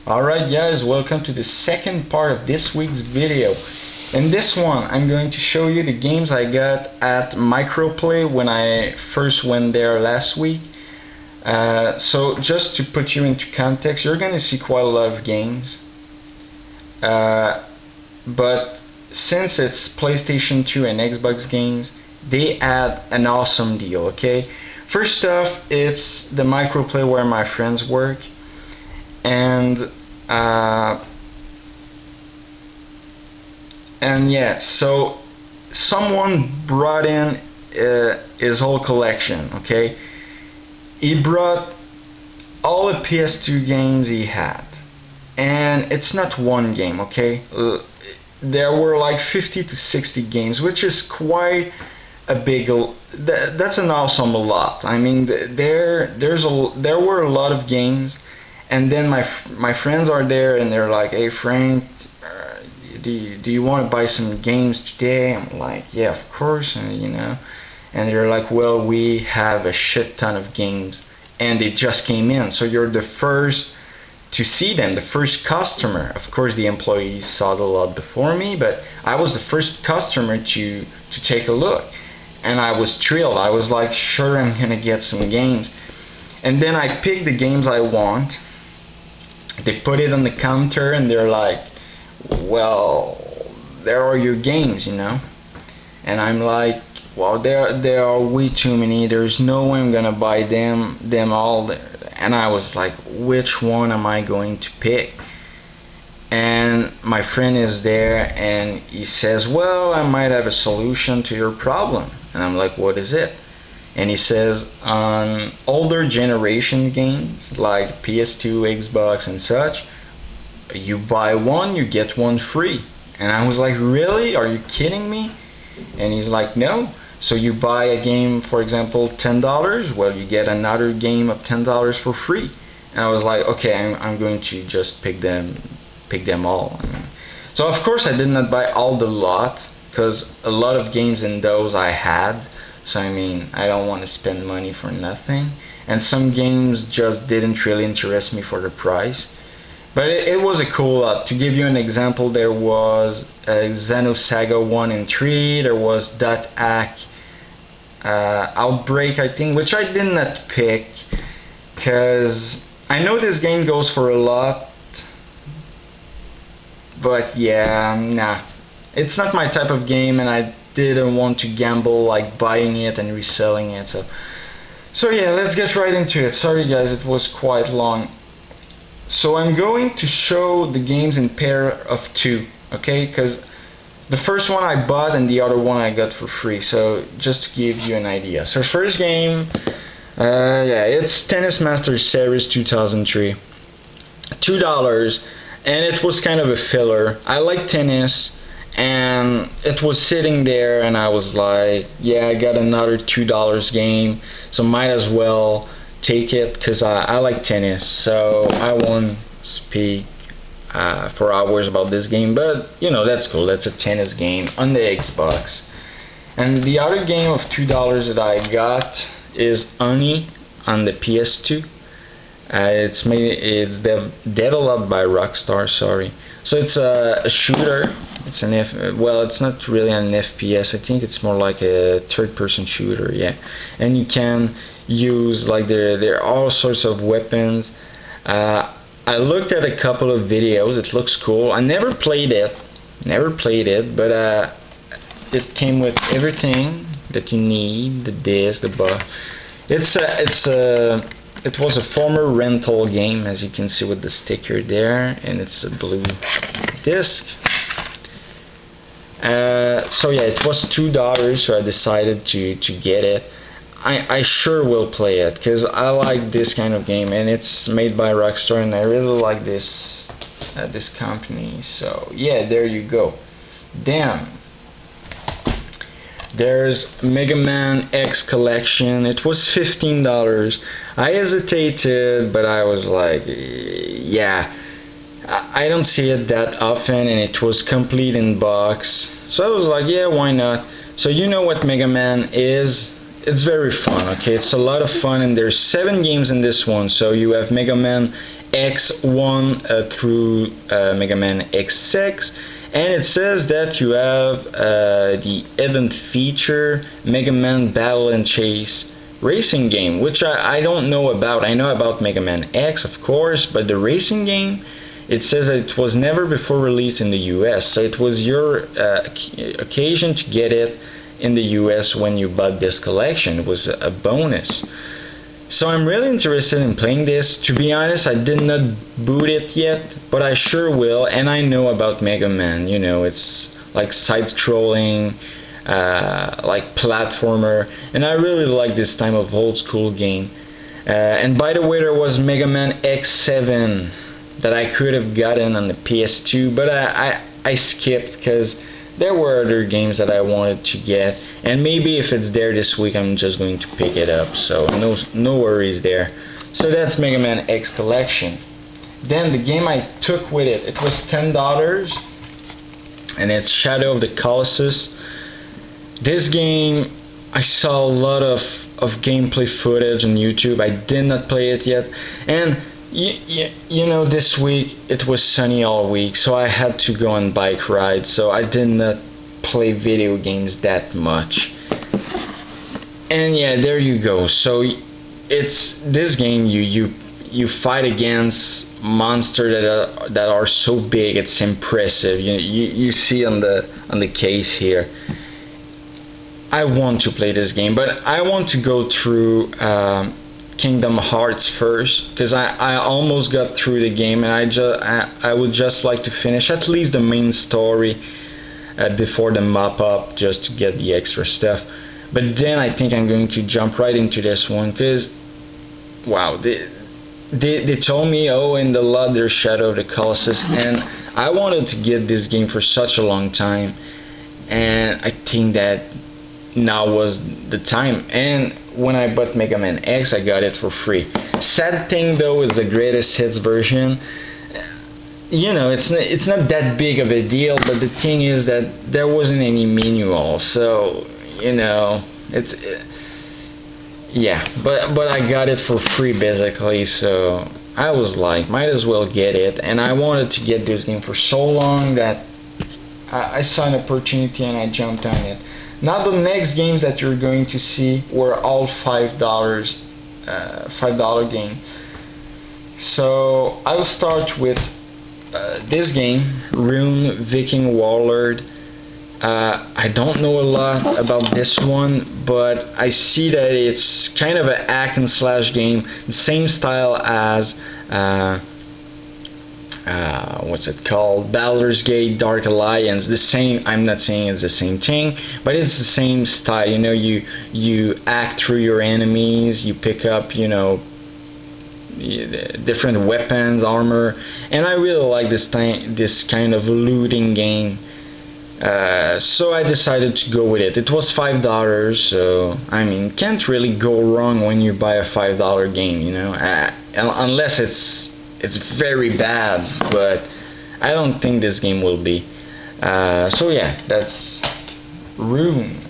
Alright guys, welcome to the second part of this week's video. In this one, I'm going to show you the games I got at Microplay when I first went there last week. So just to put you into context, you're going to see quite a lot of games. But since it's PlayStation 2 and Xbox games, they had an awesome deal, okay? First off, it's the Microplay where my friends work. And yeah, so someone brought in his whole collection, okay? He brought all the PS2 games he had, and it's not one game, okay? There were like 50 to 60 games, which is quite a big, that's an awesome lot. I mean, there were a lot of games. And then my friends are there, and they're like, "Hey Frank, do you want to buy some games today?" I'm like, "Yeah, of course," and you know. And they're like, "Well, we have a shit ton of games, and they just came in, so you're the first to see them, the first customer." Of course, the employees saw the lot before me, but I was the first customer to take a look, and I was thrilled. I was like, "Sure, I'm gonna get some games." And then I picked the games I want. They put it on the counter and they're like, "Well, there are your games, you know." And I'm like, "Well, there are way too many. There's no way I'm gonna buy them all." And I was like, "Which one am I going to pick?" And my friend is there and he says, "Well, I might have a solution to your problem." And I'm like, "What is it?" And he says, on older generation games like PS2, Xbox and such, you buy one, you get one free. And I was like, "Really? Are you kidding me?" And he's like, "No. So you buy a game, for example, $10, well, you get another game of $10 for free." And I was like, "Okay, I'm going to just pick them all." So of course I did not buy all the lot, because a lot of games in those I had. So I mean, I don't want to spend money for nothing, and some games just didn't really interest me for the price. But it was a cool lot. To give you an example, there was Xenosaga 1 and 3, there was Dot Hack Outbreak, I think, which I did not pick, because I know this game goes for a lot, but yeah, nah. It's not my type of game, and I didn't want to gamble like buying it and reselling it. So yeah, let's get right into it. Sorry guys, it was quite long. So I'm going to show the games in pair of two, okay? Because the first one I bought and the other one I got for free. So just to give you an idea. So first game, yeah, it's Tennis Masters Series 2003. $2, and it was kind of a filler. I like tennis, and it was sitting there, and I was like, yeah, I got another $2 game, so might as well take it, because I like tennis. So I won't speak for hours about this game, but you know, that's cool. That's a tennis game on the Xbox. And the other game of $2 that I got is Oni on the PS2. It's developed by Rockstar, sorry. So it's a shooter. It's it's not really an FPS. I think it's more like a third-person shooter, yeah. And you can use, like, there are all sorts of weapons. I looked at a couple of videos. It looks cool. I never played it, but it came with everything that you need: the disc, the buff. It was a former rental game, as you can see with the sticker there, and it's a blue disc. So yeah, it was $2, so I decided to get it. I sure will play it, because I like this kind of game, and it's made by Rockstar, and I really like this company. So yeah, there you go. Damn. There's Mega Man X Collection. It was $15. I hesitated, but I was like, yeah, I don't see it that often, and it was complete in box. So I was like, yeah, why not? So you know what Mega Man is. It's very fun, okay? It's a lot of fun, and there's 7 games in this one. So you have Mega Man X1 through Mega Man X6, and it says that you have the event feature Mega Man Battle and Chase racing game, which I don't know about. I know about Mega Man X, of course, but the racing game, it says that it was never before released in the US, so it was your occasion to get it in the US when you bought this collection. It was a bonus. So I'm really interested in playing this. To be honest, I did not boot it yet, but I sure will, and I know about Mega Man. You know, it's like side-scrolling, like platformer, and I really like this type of old school game. And by the way, there was Mega Man X7 that I could have gotten on the PS2, but I skipped because there were other games that I wanted to get, and maybe if it's there this week, I'm just going to pick it up, so no worries there. So that's Mega Man X collection. Then the game I took with it, it was $10, and it's Shadow of the Colossus. This game, I saw a lot of gameplay footage on YouTube. I did not play it yet, and you know, this week it was sunny all week, so I had to go on bike rides, so I did not play video games that much. And yeah, there you go. So it's this game, you fight against monsters that are so big, it's impressive. You see on the case here. I want to play this game, but I want to go through Kingdom Hearts first, because I almost got through the game, and I would just like to finish at least the main story before the mop-up, just to get the extra stuff. But then I think I'm going to jump right into this one, because wow, they told me, oh, in the lot there's Shadow of the Colossus, and I wanted to get this game for such a long time, and I think that now was the time. And when I bought Mega Man X, I got it for free. Sad thing though is the greatest hits version. You know, it's not that big of a deal, but the thing is that there wasn't any manual, so you know, yeah. But I got it for free basically, so I was like, might as well get it. And I wanted to get this game for so long that I saw an opportunity and I jumped on it. Now the next games that you're going to see were all $5 games. So I'll start with this game, Rune Viking Warlord. I don't know a lot about this one, but I see that it's kind of an hack and slash game, the same style as what's it called, Baldur's Gate Dark Alliance. The same, I'm not saying it's the same thing, but it's the same style. You know, you act through your enemies, you pick up, you know, different weapons, armor, and I really like this kind of looting game. So I decided to go with it. It was $5, so I mean, can't really go wrong when you buy a $5 game, you know, unless it's very bad, but I don't think this game will be. So yeah, that's Rune.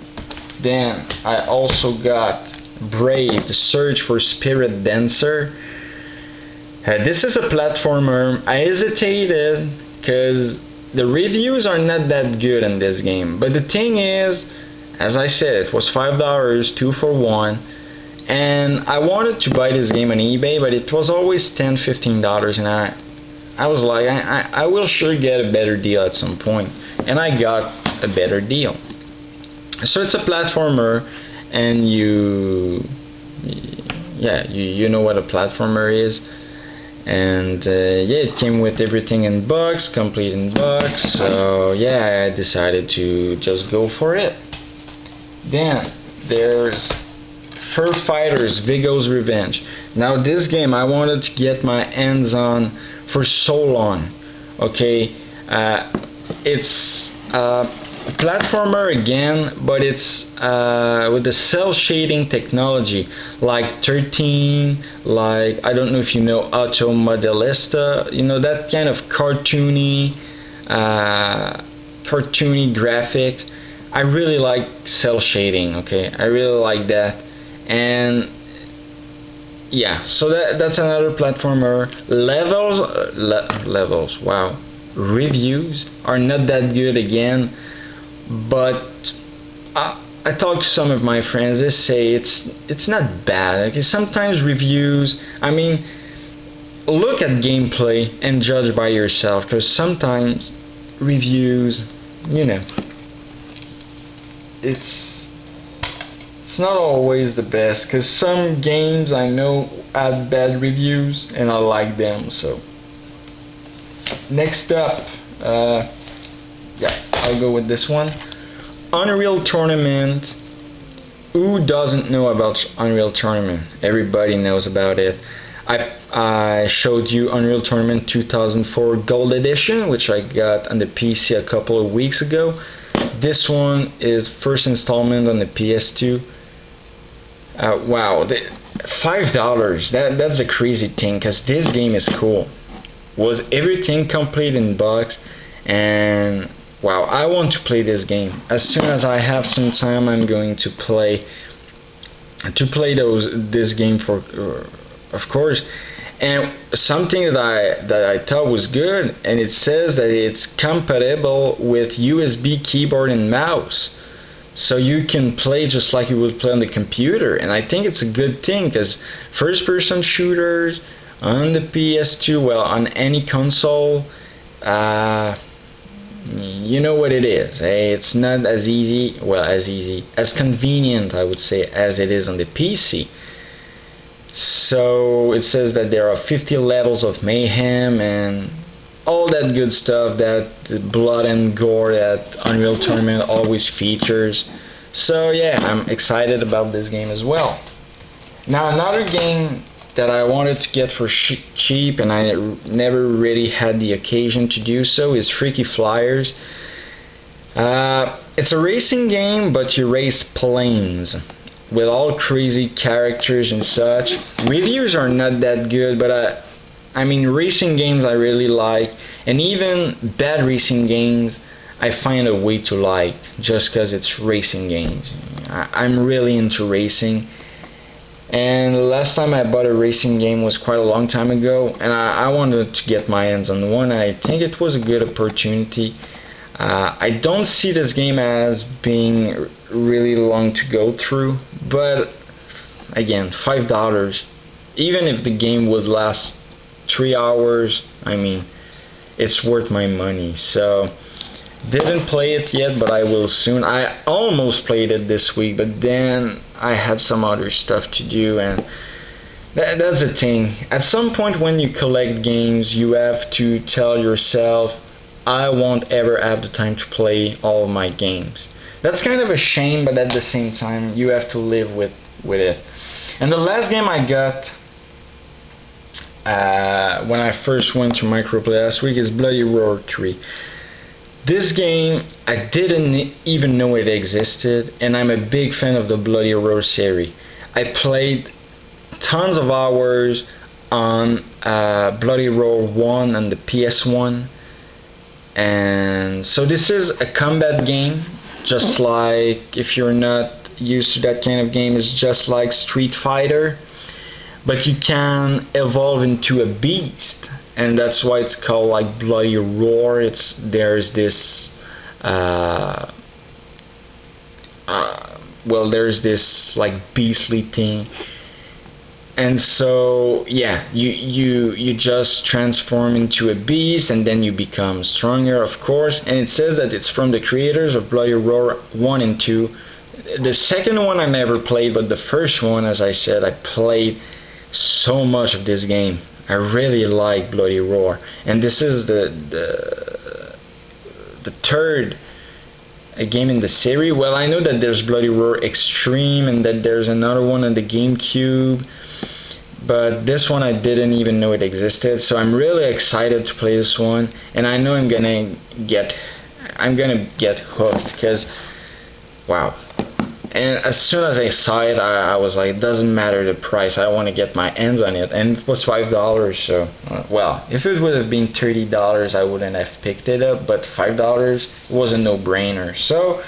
Then I also got Brave, The Search for Spirit Dancer. This is a platformer. I hesitated because the reviews are not that good in this game, but the thing is, as I said, it was $5, 2 for 1, and I wanted to buy this game on eBay, but it was always $10-15, and I was like, I will sure get a better deal at some point, and I got a better deal. So it's a platformer, and you know what a platformer is. And yeah, it came with everything in box, complete in box, so yeah, I decided to just go for it. Then there's Fur Fighters Vigo's Revenge. Now this game I wanted to get my hands on for so long. Okay, it's a platformer again, but it's with the cell shading technology, like 13, like, I don't know if you know Auto Modelista, you know, that kind of cartoony graphics. I really like cell shading, okay, I really like that. And yeah, so that's another platformer. Levels, wow. Reviews are not that good again, but I talked to some of my friends. They say it's not bad. Okay, sometimes reviews. I mean, look at gameplay and judge by yourself, because sometimes reviews, you know, it's not always the best, because some games I know have bad reviews and I like them. So next up, yeah, I'll go with this one. Unreal Tournament. Who doesn't know about Unreal Tournament? Everybody knows about it. I showed you Unreal Tournament 2004 Gold Edition, which I got on the PC a couple of weeks ago. This one is first installment on the PS2. Wow, $5. That's a crazy thing, because this game is cool. Was everything complete in box, and wow, I want to play this game. As soon as I have some time, I'm going to play this game for, of course. And something that I thought was good, and it says that it's compatible with USB keyboard and mouse, so you can play just like you would play on the computer. And I think it's a good thing, because first-person shooters on the PS2, well, on any console, you know what it is. It's not as easy, as convenient, I would say, as it is on the PC. So it says that there are 50 levels of mayhem and all that good stuff, that blood and gore that Unreal Tournament always features. So yeah, I'm excited about this game as well. Now, another game that I wanted to get for cheap, and I never really had the occasion to do so, is Freaky Flyers. It's a racing game, but you race planes with all crazy characters and such. Reviews are not that good, but I mean, racing games I really like, and even bad racing games I find a way to like, just because it's racing games. I'm really into racing, and the last time I bought a racing game was quite a long time ago, and I wanted to get my hands on one. I think it was a good opportunity. I don't see this game as being really long to go through, but again, $5. Even if the game would last 3 hours, I mean, it's worth my money. So didn't play it yet, but I will soon. I almost played it this week, but then I had some other stuff to do, and that's the thing. At some point when you collect games, you have to tell yourself, I won't ever have the time to play all of my games. That's kind of a shame, but at the same time, you have to live with it. And the last game I got when I first went to Microplay last week is Bloody Roar 3. This game, I didn't even know it existed, and I'm a big fan of the Bloody Roar series. I played tons of hours on Bloody Roar 1 and the PS1. And so this is a combat game, just like, if you're not used to that kind of game, it's just like Street Fighter, but you can evolve into a beast, and that's why it's called like Bloody Roar. There's this there's this like beastly thing. And so yeah, you just transform into a beast, and then you become stronger, of course. And it says that it's from the creators of Bloody Roar 1 and 2. The second one I never played, but the first one, as I said, I played so much of this game. I really like Bloody Roar, and this is the third game in the series. Well, I know that there's Bloody Roar Extreme, and that there's another one on the GameCube, but this one I didn't even know it existed. So I'm really excited to play this one, and I know I'm gonna get hooked, because wow. And as soon as I saw it, I was like, it doesn't matter the price, I want to get my hands on it. And it was $5, so well, if it would have been $30, I wouldn't have picked it up, but $5 was a no-brainer. So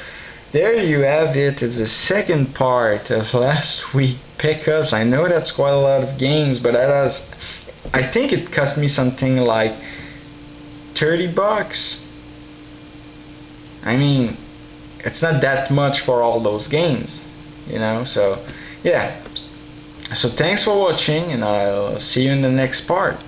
there you have it. It's the second part of last week's pickups. I know that's quite a lot of games, but I think it cost me something like $30. I mean, it's not that much for all those games, you know. So yeah. So thanks for watching, and I'll see you in the next part.